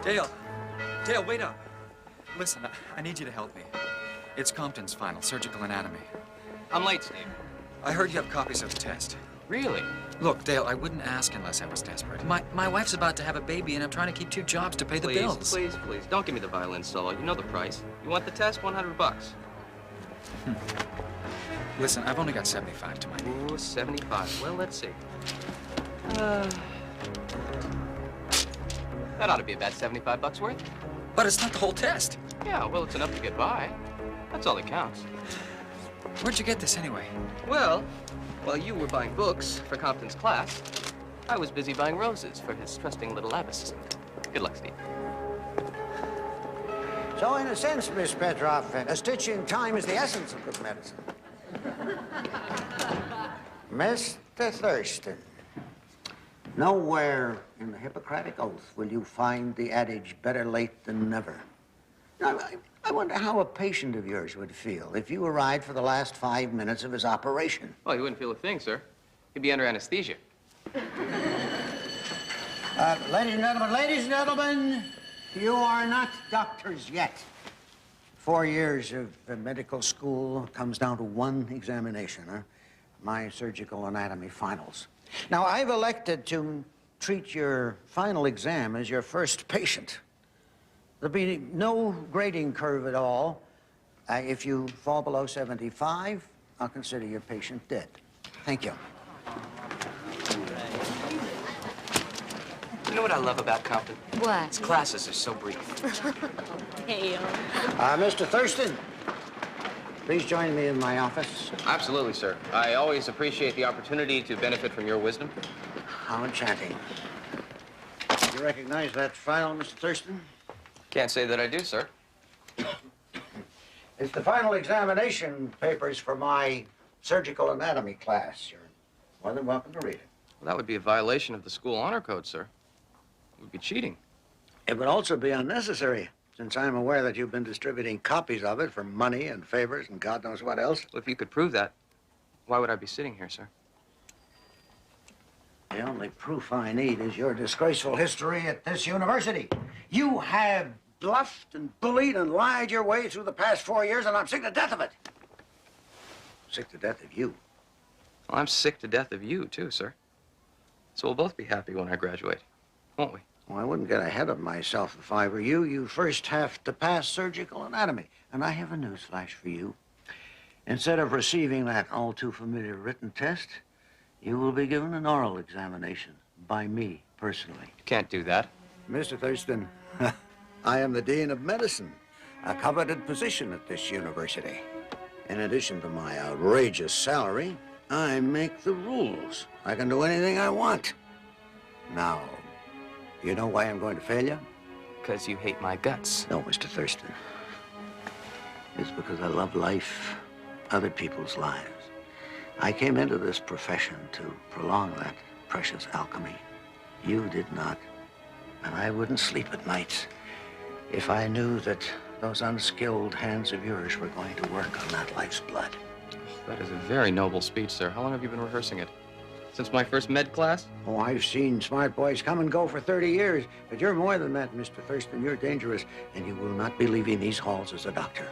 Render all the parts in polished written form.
Dale! Dale, wait up. Listen, I need you to help me. It's Compton's final, surgical anatomy. I'm late, Steve. I heard you have copies of the test. Really? Look, Dale, I wouldn't ask unless I was desperate. My wife's about to have a baby, and I'm trying to keep 2 jobs to pay the bills. Please, please, don't give me the violin solo. You know the price. You want the test? $100. Listen, I've only got 75 to my name. Ooh, 75. Well, let's see. That ought to be about $75 worth. But it's not the whole test. Yeah, well, it's enough to get by. That's all that counts. Where'd you get this anyway? Well, while you were buying books for Compton's class, I was busy buying roses for his trusting little abbess. Good luck, Steve. So, in a sense, Miss Petroff, a stitch in time is the essence of good medicine. Mr. Thurston, nowhere in the Hippocratic Oath will you find the adage, better late than never. Now, I wonder how a patient of yours would feel if you arrived for the last 5 minutes of his operation. Well, he wouldn't feel a thing, sir. He'd be under anesthesia. Ladies and gentlemen, you are not doctors yet. 4 years of medical school comes down to one examination, huh? My surgical anatomy finals. Now, I've elected to treat your final exam as your first patient. There'll be no grading curve at all. If you fall below 75, I'll consider your patient dead. Thank you. You know what I love about Compton? What? His classes are so brief. Hey, Mr. Thurston, please join me in my office. Absolutely, sir. I always appreciate the opportunity to benefit from your wisdom. How enchanting. You recognize that file, Mr. Thurston? Can't say that I do, sir. It's the final examination papers for my surgical anatomy class. You're more than welcome to read it. Well, that would be a violation of the school honor code, sir. It would be cheating. It would also be unnecessary, since I'm aware that you've been distributing copies of it for money and favors and God knows what else. Well, if you could prove that, why would I be sitting here, sir? The only proof I need is your disgraceful history at this university. You have bluffed and bullied and lied your way through the past 4 years, and I'm sick to death of it. Sick to death of you. Well, I'm sick to death of you, too, sir. So we'll both be happy when I graduate, won't we? Well, I wouldn't get ahead of myself if I were you. You first have to pass surgical anatomy. And I have a news flash for you. Instead of receiving that all too familiar written test, you will be given an oral examination by me personally. You can't do that. Mr. Thurston, I am the Dean of Medicine, a coveted position at this university. In addition to my outrageous salary, I make the rules. I can do anything I want. Now, you know why I'm going to fail you? Because you hate my guts. No, Mr. Thurston. It's because I love life, other people's lives. I came into this profession to prolong that precious alchemy. You did not. And I wouldn't sleep at nights if I knew that those unskilled hands of yours were going to work on that life's blood. That is a very noble speech, sir. How long have you been rehearsing it? Since my first med class? Oh, I've seen smart boys come and go for 30 years, but you're more than that, Mr. Thurston. You're dangerous, and you will not be leaving these halls as a doctor.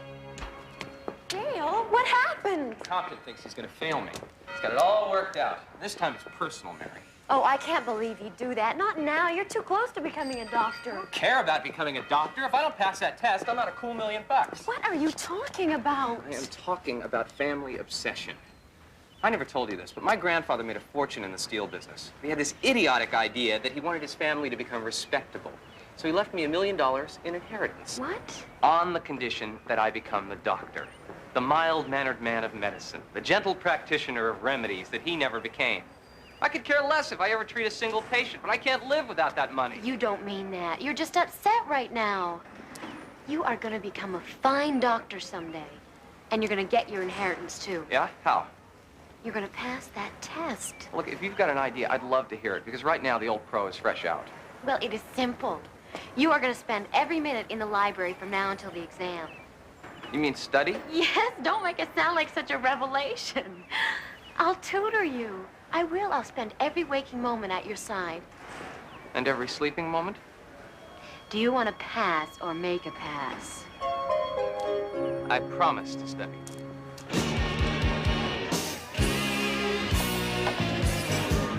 Dale, what happened? Compton thinks he's going to fail me. He's got it all worked out. This time it's personal, Mary. Oh, I can't believe you do that. Not now. You're too close to becoming a doctor. I don't care about becoming a doctor. If I don't pass that test, I'm not a cool $1 million. What are you talking about? I am talking about family obsession. I never told you this, but my grandfather made a fortune in the steel business. He had this idiotic idea that he wanted his family to become respectable. So he left me $1 million in inheritance. What? On the condition that I become the doctor, the mild-mannered man of medicine, the gentle practitioner of remedies that he never became. I could care less if I ever treat a single patient, but I can't live without that money. You don't mean that. You're just upset right now. You are going to become a fine doctor someday. And you're going to get your inheritance, too. Yeah? How? You're going to pass that test. Look, if you've got an idea, I'd love to hear it, because right now the old pro is fresh out. Well, it is simple. You are going to spend every minute in the library from now until the exam. You mean study? Yes, don't make it sound like such a revelation. I'll tutor you. I will. I'll spend every waking moment at your side. And every sleeping moment? Do you want to pass or make a pass? I promise to study.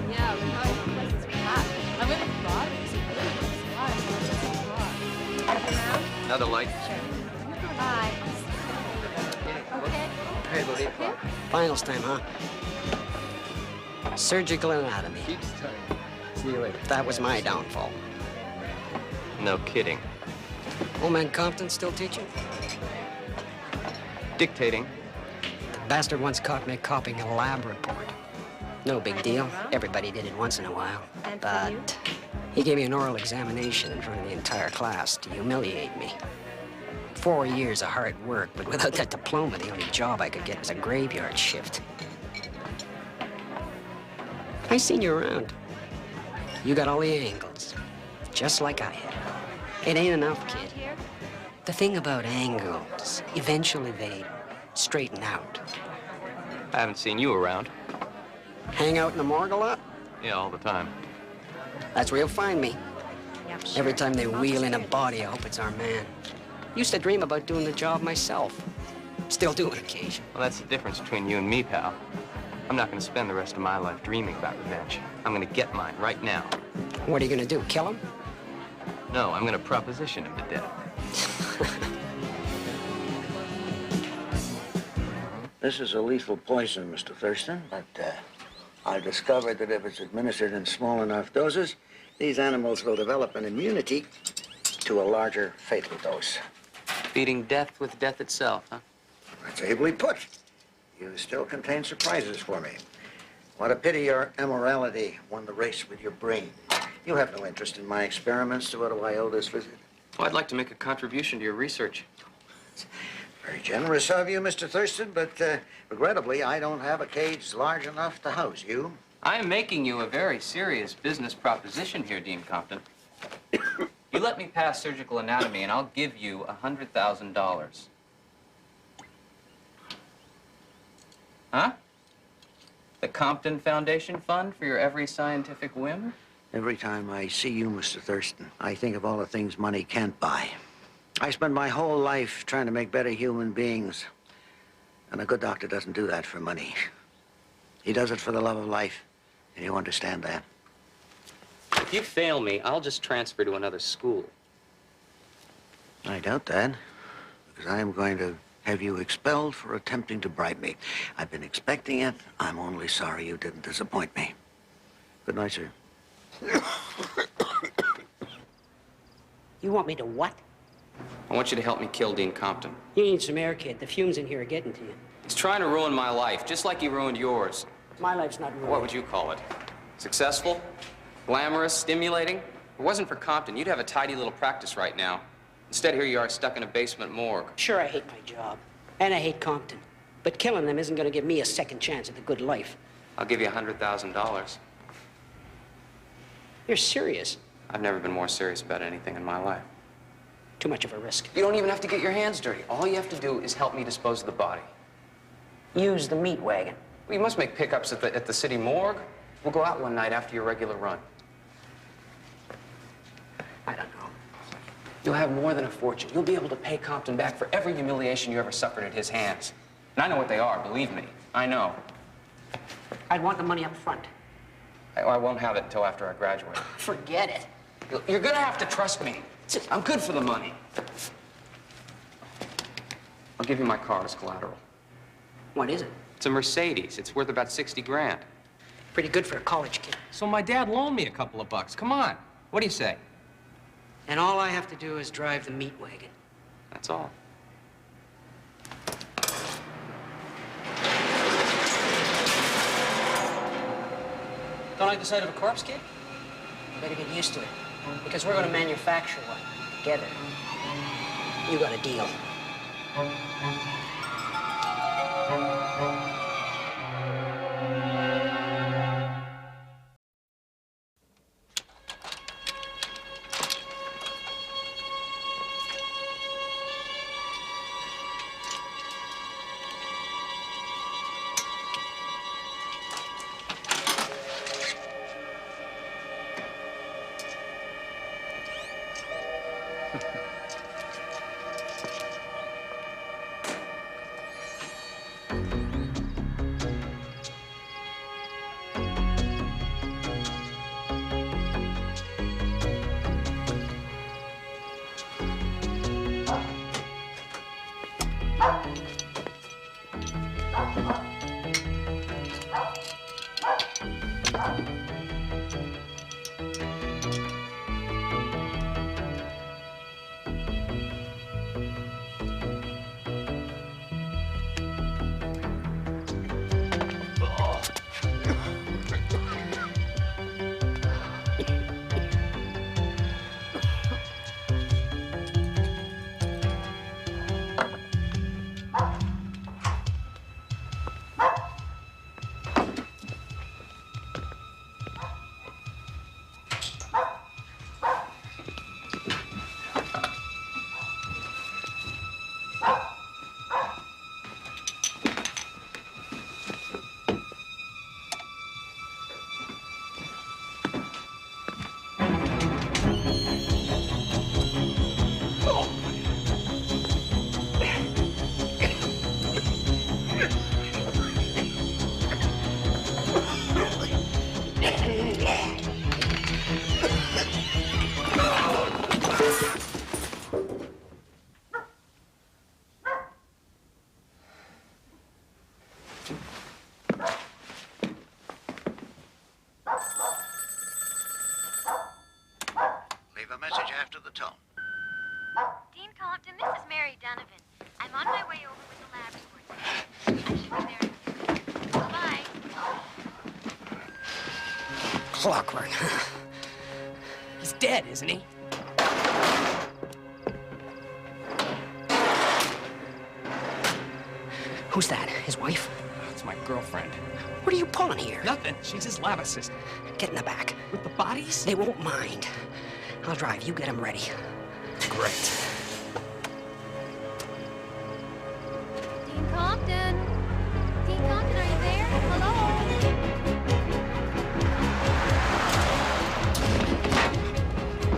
Yeah, we know what places we have. I went with Bob. It's a really close lot. Another light. Bye. Okay. Hey, buddy. Finals time, huh? Surgical anatomy. See you later. That was my downfall. No kidding. Old man Compton still teaching? Dictating. The bastard once caught me copying a lab report. No big deal. Everybody did it once in a while. And for But you? he gave me an oral examination in front of the entire class to humiliate me. 4 years of hard work, but without that diploma, the only job I could get was a graveyard shift. I seen you around. You got all the angles, just like I had. It ain't enough, kid. The thing about angles, eventually they straighten out. I haven't seen you around. Hang out in the morgue a lot? Yeah, all the time. That's where you'll find me. Yep, sure. Every time they I'll wheel just in a get it. body, I hope it's our man. Used to dream about doing the job myself. Still do on occasion. Well, that's the difference between you and me, pal. I'm not going to spend the rest of my life dreaming about revenge. I'm going to get mine right now. What are you gonna do, kill him? No, I'm going to proposition him to death. This is a lethal poison, Mr. Thurston, but I've discovered that if it's administered in small enough doses, these animals will develop an immunity to a larger fatal dose. Feeding death with death itself, huh? That's ably put. You still contain surprises for me. What a pity your immorality won the race with your brain. You have no interest in my experiments, so what do I owe this visit? Well, I'd like to make a contribution to your research. Very generous of you, Mr. Thurston, but regrettably, I don't have a cage large enough to house you. I am making you a very serious business proposition here, Dean Compton. You let me pass surgical anatomy, and I'll give you $100,000. Huh? The Compton Foundation Fund for your every scientific whim? Every time I see you, Mr. Thurston, I think of all the things money can't buy. I spend my whole life trying to make better human beings. And a good doctor doesn't do that for money. He does it for the love of life. And you understand that? If you fail me, I'll just transfer to another school. I doubt that, because I am going to have you expelled for attempting to bribe me. I've been expecting it. I'm only sorry you didn't disappoint me. Good night, sir. You want me to what? I want you to help me kill Dean Compton. You need some air, kid. The fumes in here are getting to you. He's trying to ruin my life, just like he ruined yours. My life's not ruined. What would you call it? Successful? Glamorous? Stimulating? If it wasn't for Compton, you'd have a tidy little practice right now. Instead, here you are stuck in a basement morgue. Sure, I hate my job. And I hate Compton. But killing them isn't gonna give me a second chance at the good life. I'll give you $100,000. You're serious. I've never been more serious about anything in my life. Too much of a risk. You don't even have to get your hands dirty. All you have to do is help me dispose of the body. Use the meat wagon. Well, you must make pickups at the city morgue. We'll go out one night after your regular run. I don't know. You'll have more than a fortune. You'll be able to pay Compton back for every humiliation you ever suffered at his hands. And I know what they are, believe me. I know. I'd want the money up front. I won't have it until after I graduate. Forget it. You're gonna have to trust me. I'm good for the money. I'll give you my car as collateral. What is it? It's a Mercedes. It's worth about 60 grand. Pretty good for a college kid. So my dad loaned me a couple of bucks. Come on. What do you say? And all I have to do is drive the meat wagon. That's all. Don't like the sight of a corpse, kid? You better get used to it. Because we're gonna manufacture one together. You got a deal. Leave a message after the tone. Dean Compton, this is Mary Donovan. I'm on my way over with the lab report. I should be there. Bye-bye. Clockwork. He's dead, isn't he? Who's that? His wife? It's my girlfriend. What are you pulling here? Nothing. She's his lab assistant. Get in the back. With the bodies? They won't mind. I'll drive. You get them ready. Great. Dean Compton. Dean Compton, are you there? Hello?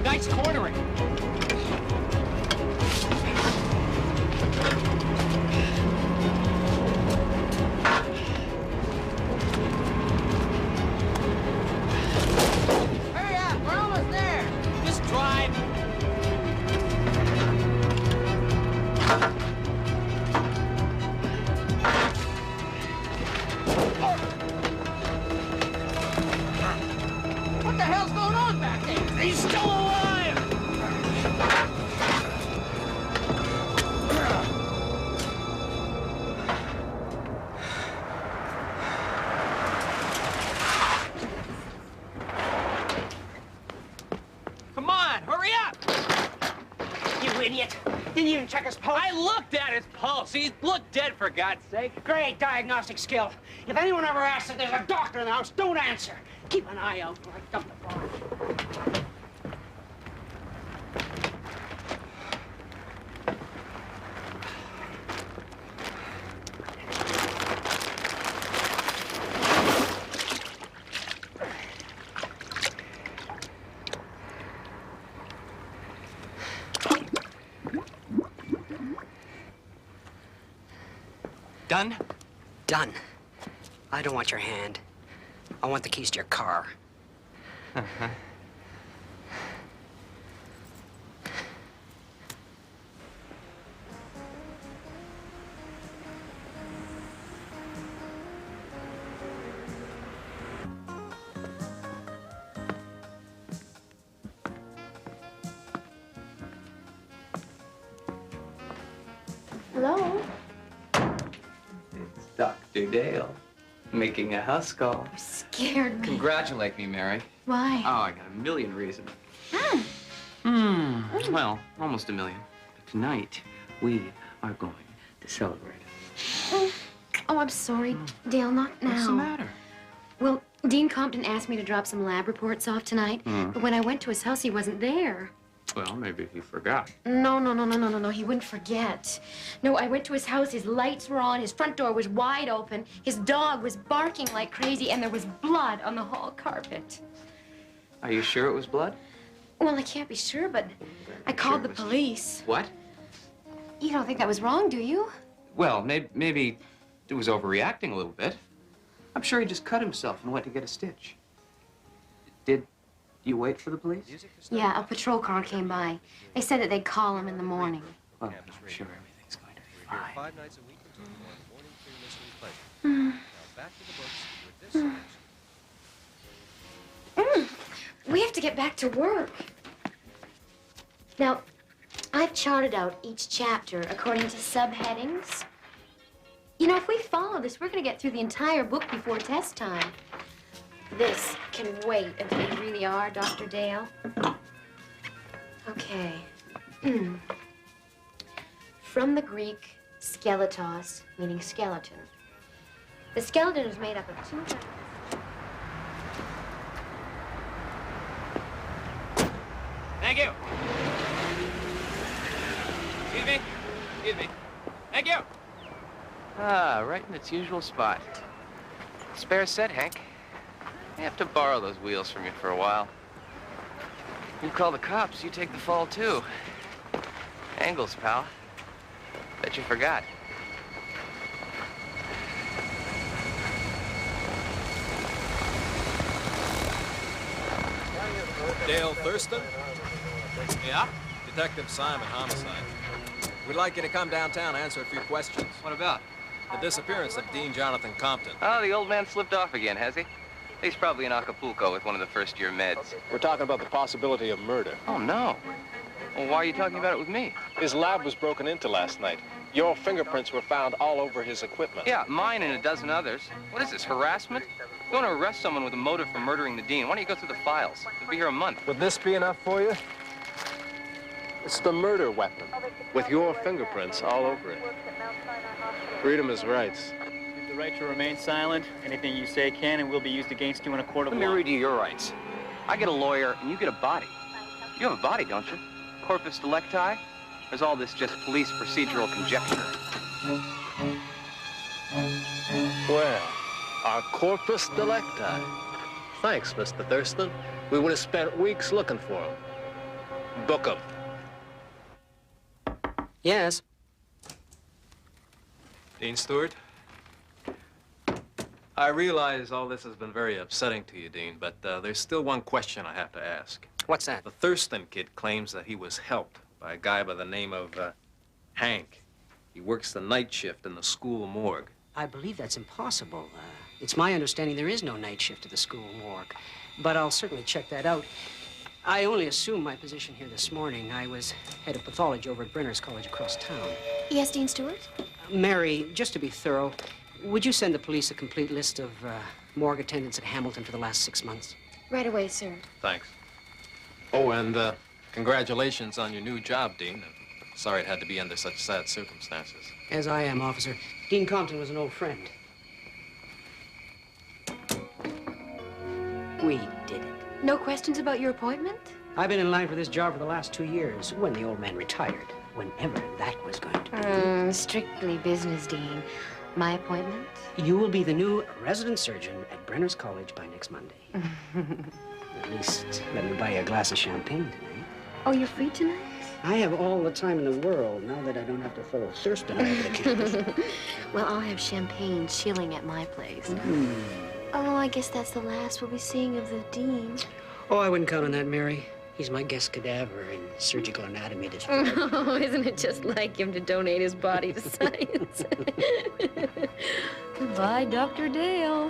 Nice cornering. Hurry up, we're almost there. Just drive. What the hell's going on back there? He's still alive! Come on, hurry up! You idiot. Didn't even check his pulse. I looked at his pulse. He looked dead, for God's sake. Great diagnostic skill. If anyone ever asks if there's a doctor in the house, don't answer. Keep an eye out for I dump the bomb. Done? Done. I don't want your hand. I want the keys to your car. Uh-huh. Hello? It's Dr. Dale making a house call. You scared me. Congratulate me, Mary. Why? Oh, I got a million reasons. Hmm. Well, almost a million. But tonight, we are going to celebrate. Oh, I'm sorry, Dale, not now. What's the matter? Well, Dean Compton asked me to drop some lab reports off tonight, but when I went to his house, he wasn't there. Well, maybe he forgot. No, he wouldn't forget. No, I went to his house, his lights were on, his front door was wide open, his dog was barking like crazy, and there was blood on the hall carpet. Are you sure it was blood? Well, I can't be sure, but I called the police. What? You don't think that was wrong, do you? Well, maybe it was overreacting a little bit. I'm sure he just cut himself and went to get a stitch. Did you wait for the police? Yeah, a patrol car came by. They said that they'd call him in the morning. Well, I'm sure everything's going to be fine. 5 nights a week until morning free mystery pleasure. Now back to the books with this selection. We have to get back to work. Now, I've charted out each chapter according to subheadings. You know, if we follow this, we're going to get through the entire book before test time. This can wait until you really are Dr. Dale. Okay. From the Greek, skeletos, meaning skeleton. The skeleton is made up of 200... Thank you. Excuse me. Excuse me. Thank you. Ah, right in its usual spot. Spare set, Hank. I have to borrow those wheels from you for a while. You call the cops, you take the fall, too. Angles, pal. Bet you forgot. Dale Thurston? Yeah? Detective Simon, homicide. We'd like you to come downtown and answer a few questions. What about? The disappearance of Dean Jonathan Compton. Oh, the old man slipped off again, has he? He's probably in Acapulco with one of the first-year meds. We're talking about the possibility of murder. Oh, no. Well, why are you talking about it with me? His lab was broken into last night. Your fingerprints were found all over his equipment. Yeah, mine and a dozen others. What is this, harassment? You want to arrest someone with a motive for murdering the dean. Why don't you go through the files? He'll be here a month. Would this be enough for you? It's the murder weapon, with your fingerprints all over it. Freedom is rights. You have the right to remain silent. Anything you say can and will be used against you in a court of law. Let me read you your rights. I get a lawyer, and you get a body. You have a body, don't you? Corpus delicti? Or is all this just police procedural conjecture? Well, our corpus delicti. Thanks, Mr. Thurston. We would have spent weeks looking for him. Book him. Yes. Dean Stewart? I realize all this has been very upsetting to you, Dean, but there's still one question I have to ask. What's that? The Thurston kid claims that he was helped by a guy by the name of Hank. He works the night shift in the school morgue. I believe that's impossible. It's my understanding there is no night shift at the school morgue, but I'll certainly check that out. I only assumed my position here this morning. I was head of pathology over at Brenner's College across town. Yes, Dean Stewart? Mary, just to be thorough, would you send the police a complete list of morgue attendants at Hamilton for the last 6 months? Right away, sir. Thanks. Oh, and congratulations on your new job, Dean. Sorry it had to be under such sad circumstances. As I am, officer. Dean Compton was an old friend. We did it. No questions about your appointment? I've been in line for this job for the last 2 years, when the old man retired, whenever that was going to be. Strictly business, Dean. My appointment? You will be the new resident surgeon at Brenner's College by next Monday. At least, let me buy you a glass of champagne tonight. Oh, you're free tonight? I have all the time in the world, now that I don't have to follow Thurston over the campus. Well, I'll have champagne chilling at my place. Oh, I guess that's the last we'll be seeing of the dean. Oh, I wouldn't count on that, Mary. He's my guest cadaver in surgical anatomy department. Oh, isn't it just like him to donate his body to science? Goodbye, Dr. Dale.